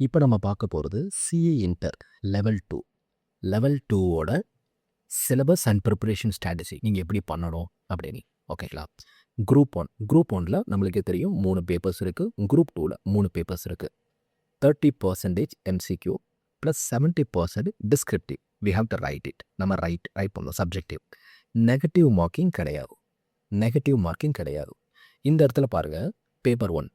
இப்போ நம்ம பார்க்க போகிறது சிஏ இன்டர் லெவல் 2. லெவல் 2ஓட சிலபஸ் அண்ட் ப்ரிப்பரேஷன் ஸ்ட்ராட்டஜி நீங்கள் எப்படி பண்ணணும் அப்படின்னு. ஓகேங்களா? குரூப் ஒன்ல நம்மளுக்கே தெரியும் 3 பேப்பர்ஸ் இருக்குது. குரூப் 2ல் 3 பேப்பர்ஸ் இருக்குது. 30% MCQ plus 70% descriptive. We have to write it. நம்ம ரைட் பண்ணணும். சப்ஜெக்டிவ். நெகட்டிவ் மார்க்கிங் கிடையாது. இந்த இடத்துல பாருங்கள், பேப்பர் 1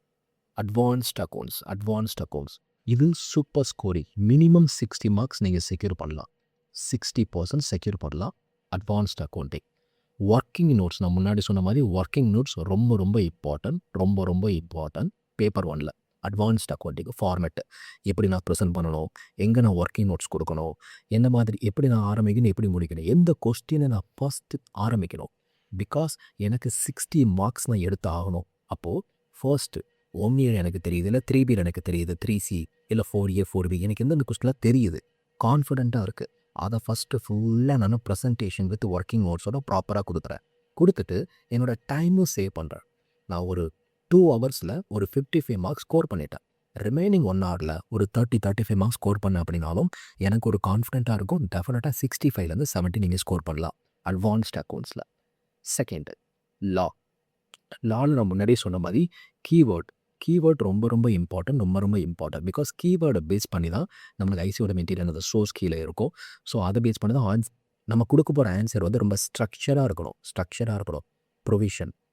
அட்வான்ஸ்ட் அக்கௌண்ட்ஸ். இது சூப்பர் ஸ்கோரிங். மினிமம் 60 மார்க்ஸ் நீங்கள் செக்யூர் பண்ணலாம். 60% செக்யூர் பண்ணலாம். Advanced accounting. ஒர்க்கிங் நோட்ஸ், நான் முன்னாடி சொன்ன மாதிரி ஒர்க்கிங் நோட்ஸ் ரொம்ப இம்பார்ட்டன்ட். பேப்பர் 1ல் அட்வான்ஸ்ட் அக்கௌண்டிங் ஃபார்மேட்டு எப்படி நான் ப்ரெசென்ட் பண்ணணும், எங்கே நான் ஒர்க்கிங் நோட்ஸ் கொடுக்கணும், என்ன மாதிரி எப்படி நான் ஆரம்பிக்கணும், எப்படி முடிக்கணும், எந்த கொஸ்டினை நான் ஃபஸ்ட்டு ஆரம்பிக்கணும். பிகாஸ் எனக்கு 60 மார்க்ஸ் நான் எடுத்து ஆகணும். அப்போது ஃபர்ஸ்ட்டு 1A எனக்கு தெரியுது, இல்லை 3B எனக்கு தெரியுது, 3C இல்லை 4A 4B எனக்கு எந்தெந்த கொஸ்டின்லாம் தெரியுது, கான்ஃபிடென்ட்டாக இருக்குது. அதை ஃபஸ்ட்டு ஃபுல்லாக நான் ப்ரெசன்டேஷன் வித் ஒர்க்கிங் நோட்ஸோட ப்ராப்பராக கொடுத்துட்டு என்னோடய டைமும் சேவ் பண்ணுறேன். நான் ஒரு 2 ஹவர்ஸில் ஒரு 55 மார்க்ஸ் ஸ்கோர் பண்ணிட்டேன். ரிமைனிங் 1 ஹவரில் ஒரு 35 மார்க்ஸ் ஸ்கோர் பண்ணேன் அப்படின்னாலும் எனக்கு ஒரு கான்ஃபிடென்ட்டாக இருக்கும். டெஃபினட்டாக 65லேருந்து 70 நீங்கள் ஸ்கோர் பண்ணலாம் அட்வான்ஸ்ட் அக்கௌண்ட்ஸில். செகண்டு லாவில் நான் முன்னாடியே சொன்ன மாதிரி கீவேர்ட் ரொம்ப இம்பார்ட்டன்ட். பிகாஸ் கீவேர்டை பேஸ் பண்ணி தான் நம்மளுக்கு ஐசியோட மெட்டீரியல் அந்த சோர்ஸ் கீழே இருக்கும். ஸோ அதை பேஸ் பண்ணி தான் நம்ம கொடுக்க போகிற ஆன்சர் வந்து ரொம்ப ஸ்ட்ரக்சராக இருக்கணும்.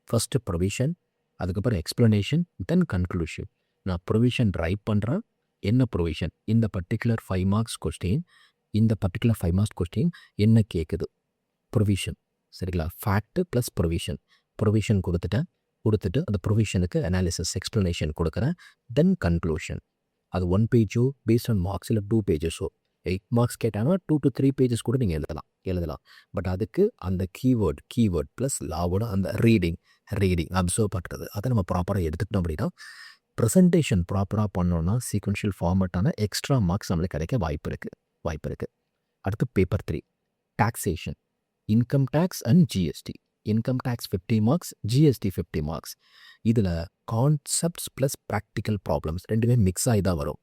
ஃபஸ்ட்டு ப்ரொவிஷன், அதுக்கப்புறம் எக்ஸ்ப்ளனேஷன், தென் கன்க்ளூஷன். நான் ப்ரொவிஷன் ரைட் பண்ணுறேன். என்ன ப்ரொவிஷன், இந்த பர்டிகுலர் 5 மார்க்ஸ் கொஸ்டின் என்ன கேட்குது, ப்ரொவிஷன். சரிங்களா? ஃபேக்ட்டு ப்ளஸ் ப்ரொவிஷன் கொடுத்துட்டு அந்த ப்ரொவிஷனுக்கு அனாலிசிஸ் எக்ஸ்ப்ளனேஷன் கொடுக்குறேன். தென் கன்க்ளூஷன். அது 1 பேஜோ பேஸ்ட் ஆன் மார்க்ஸ் இல்லை 2 பேஜஸோ. 8 மார்க்ஸ் கேட்டாங்கன்னா 2 to 3 பேஜஸ் கூட நீங்கள் எழுதலாம். பட் அதுக்கு அந்த கீவேர்ட் ப்ளஸ் லாவோட அந்த ரீடிங் அப்சர்வ் பண்ணுறது அதை நம்ம ப்ராப்பராக எடுத்துக்கிட்டோம் அப்படின்னா ப்ரெசன்டேஷன் ப்ராப்பராக பண்ணோன்னா சீக்வென்ஷியல் ஃபார்மேட்டான எக்ஸ்ட்ரா மார்க்ஸ் நம்மளுக்கு கிடைக்க வாய்ப்பு இருக்குது. அடுத்து paper 3 taxation, income tax and GST. Income tax 50 marks, GST 50 marks. இதில் கான்செப்ட்ஸ் ப்ளஸ் ப்ராக்டிக்கல் ப்ராப்ளம்ஸ் ரெண்டுமே மிக்ஸ் ஆகி தான் வரும்.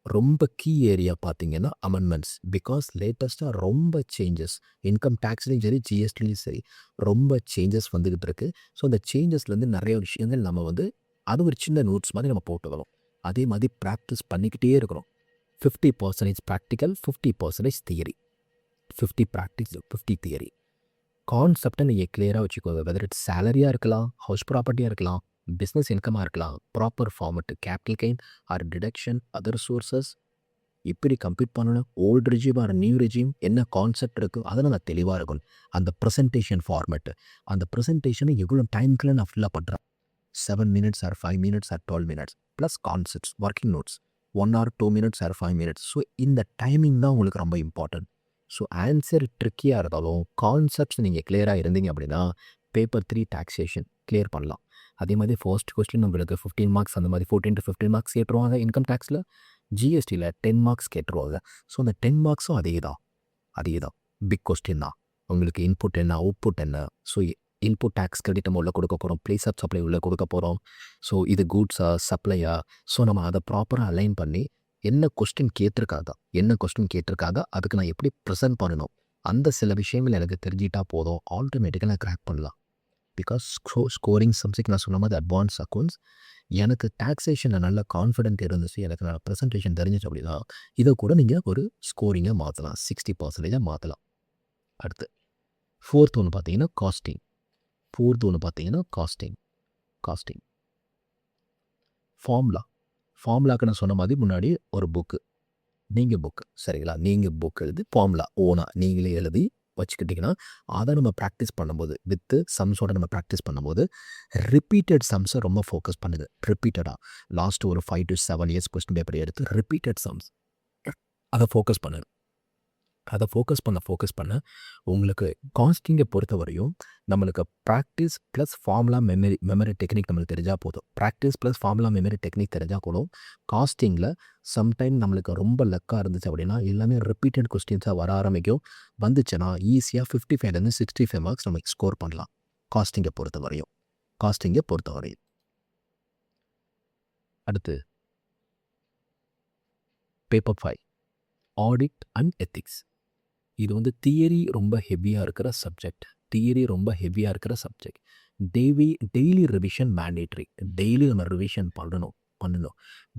ரொம்ப கீ ஏரியா பார்த்தீங்கன்னா அமெண்ட்மெண்ட்ஸ். பிகாஸ் லேட்டஸ்ட்டாக ரொம்ப சேஞ்சஸ் இன்கம் டேக்ஸ்லேயும் சரி ஜிஎஸ்டிலையும் சரி ரொம்ப சேஞ்சஸ் வந்துக்கிட்டு இருக்குது. ஸோ அந்த சேஞ்சஸ்லேருந்து நிறைய விஷயங்கள் நம்ம வந்து அது ஒரு சின்ன நோட்ஸ் மாதிரி நம்ம போட்டு வரோம். அதே மாதிரி ப்ராக்டிஸ் பண்ணிக்கிட்டே இருக்கிறோம். 50% ப்ராக்டிக்கல், 50% தியரி. 50 practice, 50 theory. கான்செப்டை நீங்கள் கிளியராக வச்சுக்கோங்க. வெதர் இட்ஸ் சேலரியாக இருக்கலாம், ஹவுஸ் ப்ராப்பர்ட்டியாக இருக்கலாம், பிஸ்னஸ் இன்கமாக இருக்கலாம். Proper format, capital gain or deduction, other sources, எப்படி கம்ப்ளீட் பண்ணணும், old regime or new regime, என்ன கான்செப்ட் இருக்குது அதெல்லாம் நான் தெளிவாக இருக்கணும். அந்த ப்ரெசன்டேஷன் ஃபார்மெட்டு, அந்த ப்ரெசன்டேஷனை எவ்வளோ டைமுக்குள்ள நான் ஃபில்லப் பண்ணுறேன். 7 minutes or 5 minutes or 12 minutes plus concepts, working notes 1 hour 2 minutes or 5 minutes. So இந்த டைமிங் தான் உங்களுக்கு ரொம்ப இம்பார்ட்டன்ட். ஸோ ஆன்சர் ட்ரிக்கியாக இருந்தாலும் கான்செப்ட்ஸ் நீங்கள் கிளியராக இருந்தீங்க அப்படின்னா பேப்பர் 3 டாக்ஸேஷன் கிளியர் பண்ணலாம். அதே மாதிரி ஃபர்ஸ்ட் கொஸ்டின் நம்மளுக்கு 15 மார்க்ஸ் அந்த மாதிரி 14 to 15 மார்க்ஸ் கேட்டுருவாங்க. இன்கம் டேக்ஸில் ஜிஎஸ்டியில் 10 மார்க்ஸ் கேட்டுருவாங்க. ஸோ அந்த 10 மார்க்ஸும் அதே தான் பிக் கொஸ்டின் தான். உங்களுக்கு இன்புட் என்ன, அவுட்புட் என்ன, ஸோ இன்புட் டேக்ஸ் கிரெடிட் நம்ம உள்ளே கொடுக்க போகிறோம், பிளேஸ் ஆஃப் சப்ளை உள்ளே கொடுக்க போகிறோம். ஸோ இது கூட்ஸா சப்ளையா, ஸோ நம்ம அதை ப்ராப்பராக அலைன் பண்ணி என்ன கொஸ்டின் கேட்டிருக்காங்க அதுக்கு நான் எப்படி ப்ரெசென்ட் பண்ணணும், அந்த சில விஷயங்கள் எனக்கு தெரிஞ்சிட்டா போதும், ஆட்டோமேட்டிக்காக நான் கிராக் பண்ணலாம். பிகாஸ் ஸ்கோரிங் சப்ஜெக்ட் நான் சொன்ன மாதிரி அட்வான்ஸ் அக்கௌண்ட்ஸ். எனக்கு டாக்ஸேஷனில் நல்ல கான்ஃபிடென்ட் இருந்துச்சு, எனக்கு நான் ப்ரெசன்டேஷன் தெரிஞ்சிச்சு அப்படின்னா இதை கூட நீங்கள் ஒரு ஸ்கோரிங்கை மாற்றலாம், 60% மாற்றலாம். அடுத்து ஃபோர்த் ஒன்று பார்த்தீங்கன்னா காஸ்டிங். ஃபார்முலாக்கு நான் சொன்ன மாதிரி முன்னாடி ஒரு புக்கு சரிங்களா, நீங்கள் புக் எழுதி ஃபார்முலா ஓனாக நீங்களே எழுதி வச்சுக்கிட்டிங்கன்னா அதை நம்ம ப்ராக்டிஸ் பண்ணும்போது வித்து சம்ஸோட நம்ம ப்ராக்டிஸ் பண்ணும்போது ரிப்பீட்டட் சம்ஸை ரொம்ப ஃபோக்கஸ் பண்ணுது. ரிப்பீட்டடாக லாஸ்ட் ஒரு 5 to 7 years கொஸ்டின் பேப்பர் எடுத்து ரிப்பீட்டட் சம்ஸ் அதை ஃபோக்கஸ் பண்ண உங்களுக்கு காஸ்டிங்கை பொறுத்த வரையும் நம்மளுக்கு practice plus formula memory technique நம்மளுக்கு தெரிஞ்சால் போதும். Practice plus formula memory technique தெரிஞ்சால் போதும். காஸ்டிங்கில் சம்டைம் நம்மளுக்கு ரொம்ப லக்காக இருந்துச்சு அப்படின்னா எல்லாமே ரிப்பீட்டட் கொஸ்டின்ஸாக வர ஆரம்பிக்கும். வந்துச்சுன்னா ஈஸியாக 55லேருந்து 65 மார்க்ஸ் நம்ம ஸ்கோர் பண்ணலாம் காஸ்டிங்கை பொறுத்த வரையும். அடுத்து பேப்பர் 5 ஆடிட் அண்ட் எத்திக்ஸ். இது வந்து தியரி ரொம்ப ஹெவியாக இருக்கிற subject. Daily revision mandatory. Daily நம்ம ரிவிஷன் பண்ணணும்.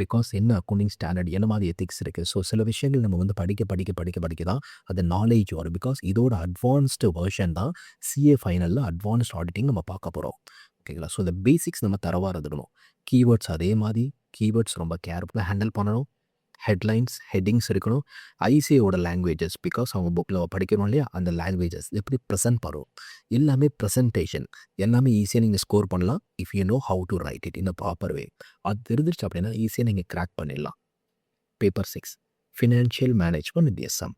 பிகாஸ் என்ன அக்கௌண்டிங் ஸ்டாண்டர்ட் என்ன மாதிரி எத்திக்ஸ் இருக்குது. ஸோ சில விஷயங்கள் நம்ம வந்து படிக்க தான் அது நாலேஜ் வரும். பிகாஸ் இதோட அட்வான்ஸ்டு வெர்ஷன் தான் சிஏ ஃபைனலில் அட்வான்ஸ்ட் ஆடிட்டிங் நம்ம பார்க்க போகிறோம். ஓகேங்களா. ஸோ இந்த பேசிக்ஸ் நம்ம தரவாக இருந்துக்கணும். கீவேர்ட்ஸ் அதே மாதிரி கீவேர்ட்ஸ் ரொம்ப கேர்ஃபுல்லாக ஹேண்டில் பண்ணணும். ஹெட்லைன்ஸ் ஹெட்டிங்ஸ் இருக்கணும். ஐசிஏவோட லாங்குவேஜஸ் பிகாஸ் அவங்க புக்கில் படிக்கிறோம் இல்லையா, அந்த லாங்குவேஜஸ் எப்படி ப்ரெசென்ட் பண்ணும் எல்லாமே ப்ரெசன்டேஷன் எல்லாமே ஈஸியாக நீங்கள் ஸ்கோர் பண்ணலாம். If you know how to write it in a proper way. அது தெரிஞ்சிருச்சு அப்படின்னா ஈஸியாக நீங்கள் கிராக் பண்ணிடலாம். Paper 6 financial management with SM.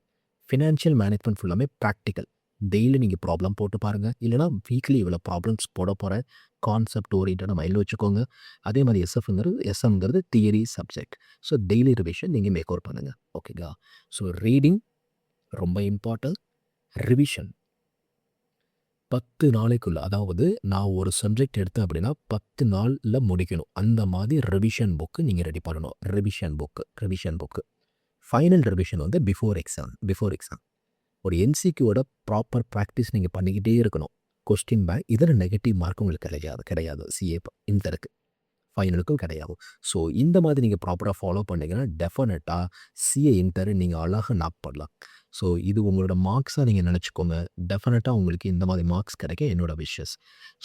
Financial management ஃபுல்லாமே ப்ராக்டிக்கல். டெய்லி நீங்கள் ப்ராப்ளம் போட்டு பாருங்கள். இல்லைனா வீக்லி இவ்வளோ ப்ராப்ளம்ஸ் போட போகிறேன். கான்செப்ட் ஓரியன்டாக மைண்டில் வச்சுக்கோங்க. அதே மாதிரி எஸ்எம்ங்கிறது theory subject. So daily revision நீங்கள் மேக் அவுட் பண்ணுங்கள். ஓகேங்களா. ஸோ ரீடிங் ரொம்ப இம்பார்ட்டன்ட். ரிவிஷன் 10 நாளைக்குள்ள, அதாவது நான் ஒரு சப்ஜெக்ட் எடுத்தேன் அப்படின்னா 10 நாளில் முடிக்கணும். அந்த மாதிரி ரிவிஷன் புக்கு நீங்கள் ரெடி பண்ணணும். ரிவிஷன் புக்கு ஃபைனல் ரிவிஷன் வந்து பிஃபோர் எக்ஸாம். ஒரு என்சிக்யூவோட ப்ராப்பர் ப்ராக்டிஸ் நீங்கள் பண்ணிக்கிட்டே இருக்கணும். கொஸ்டின் பேங்க் இதில் நெகட்டிவ் மார்க் உங்களுக்கு கிடையாது. சிஏ இன்டருக்கு ஃபைனலுக்கும் கிடையாது. ஸோ இந்த மாதிரி நீங்கள் ப்ராப்பராக ஃபாலோ பண்ணிங்கன்னா டெஃபினட்டாக சிஏ இன்டர் நீங்கள் அழகாக நாக் பண்ணலாம். ஸோ இது உங்களோட மார்க்ஸாக நீங்கள் நினச்சிக்கோங்க. டெஃபினட்டாக உங்களுக்கு இந்த மாதிரி மார்க்ஸ் கிடைக்க என்னோட விஷஸ்.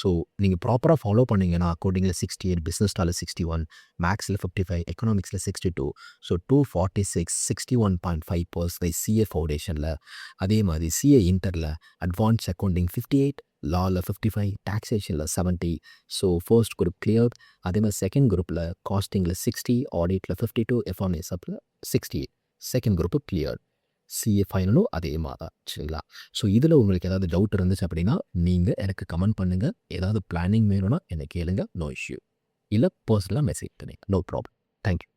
ஸோ நீங்கள் ப்ராப்பராக ஃபாலோ பண்ணிங்கன்னா அக்கௌண்டிங்கில் 68, பிஸ்னஸ் டாலர் 61, மேக்ஸில் 55, எக்கனாமிக்ஸில் 62. ஸோ 246, 61.5% சிஏ ஃபவுண்டேஷனில். அதே மாதிரி சிஏ இன்டரில் அட்வான்ஸ் அக்கௌண்டிங் 58, லாவில் 55, டாக்ஸேஷனில் 70. So first group clear. அதே மாதிரி செகண்ட் குரூப்பில் காஸ்டிங்கில் 60, ஆடிட்டில் 52, எஃப்எம்எஸ்அப்பில் 68. Second group clear. சிஏ ஃபைனலும் அதே மாதிரி தான். சரிங்களா. ஸோ இதில் உங்களுக்கு ஏதாவது டவுட் இருந்துச்சு அப்படின்னா நீங்கள் எனக்கு கமெண்ட் பண்ணுங்கள். ஏதாவது பிளானிங் வேணும்னா என்னை கேளுங்க. No issue. இல்லை பர்சனலாக மெசேஜ் பண்ணுங்க. No problem. தேங்க்யூ.